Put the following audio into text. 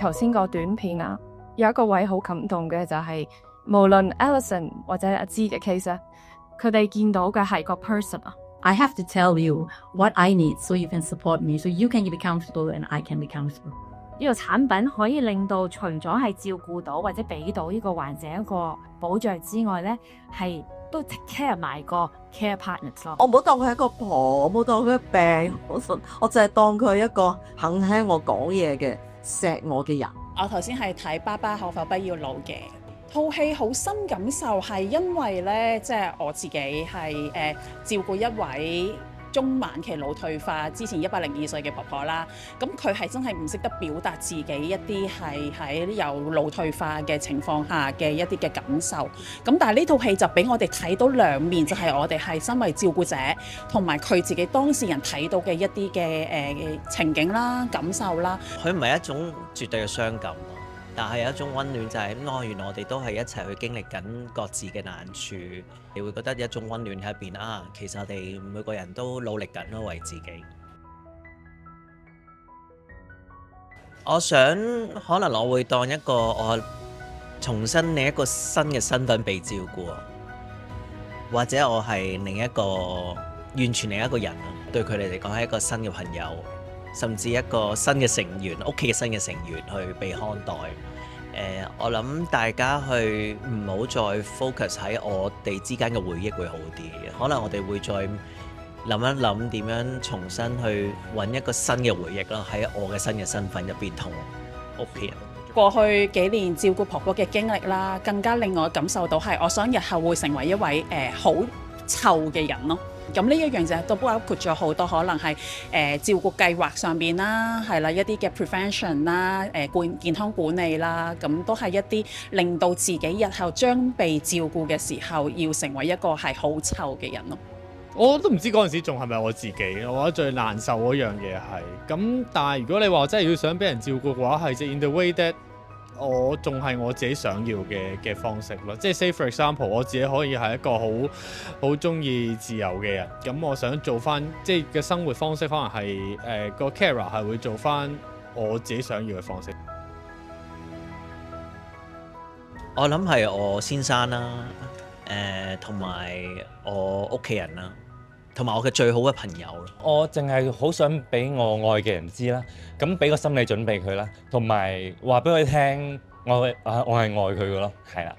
頭先個短片啊，有一個位好感動嘅就係、無論 Alison 或者阿芝嘅 case 啊，佢哋見到嘅係個 person 啊。I have to tell you what I need so you can support me, so you can be comfortable and I can be comfortable. 呢個產品可以令到除咗係照顧到或者俾到呢個患者一個保障之外咧，係都 take care 埋個 care partners 咯。我冇當佢係一個婆，我冇當佢係病，我淨係當佢一個肯聽我講嘢嘅錫我嘅人。我頭先係睇《爸爸可否不要老》嘅套戲，好深感受係因為咧，即係我自己係照顧一位中晚期腦退化，之前102歲嘅婆婆啦。咁佢係真係唔識得表達自己一啲係喺有腦退化嘅情況下嘅一啲嘅感受。咁但係呢套戲就俾我哋睇到兩面，就係我哋係身為照顧者同埋佢自己當事人睇到嘅一啲嘅情景啦、感受啦。佢唔係一種絕對嘅傷感，但係有一種溫暖，就係原來我哋都係一齊去經歷緊各自嘅難處，你會覺得一種溫暖喺入邊啊。其實我哋每個人都努力緊咯，為自己。我想可能我會當一個我重新另一個新嘅身份被照顧，或者我係另一個完全另一個人，對佢哋嚟講係一個新嘅朋友，甚至一個新嘅成員，屋企嘅新嘅成員去被看待。我諗大家去唔好再 focus 喺我哋之間嘅回憶會好啲，可能我哋會再諗一諗點樣重新去揾一個新嘅回憶咯，喺我嘅新嘅身份入邊同屋企人。過去幾年照顧婆婆嘅經歷啦，更加令我感受到係，我想日後會成為一位好臭嘅人咯。咁呢一樣就都包括咗好多可能係照顧計劃上邊啦，係啦，一啲嘅 prevention 啦，健康管理啦，咁都係一啲令到自己日後將被照顧嘅時候，要成為一個係好臭嘅人咯。我都唔知嗰陣時仲係咪我自己，我覺得最難受嗰樣嘢係咁。但係如果你話真係要想俾人照顧嘅話，係即 in the way that 我仲係我自己想要嘅方式咯。即係 say for example， 我自己可以係一個好中意自由嘅人，咁我想做翻即係嘅生活方式，可能係個 carer 係會做翻我自己想要嘅方式。我諗係我先生啦，同埋我屋企人啦，同埋我嘅最好嘅朋友咯。我淨係好想俾我愛嘅人知啦，咁俾個心理準備佢啦，同埋話俾佢聽，我係愛佢嘅咯，係啦。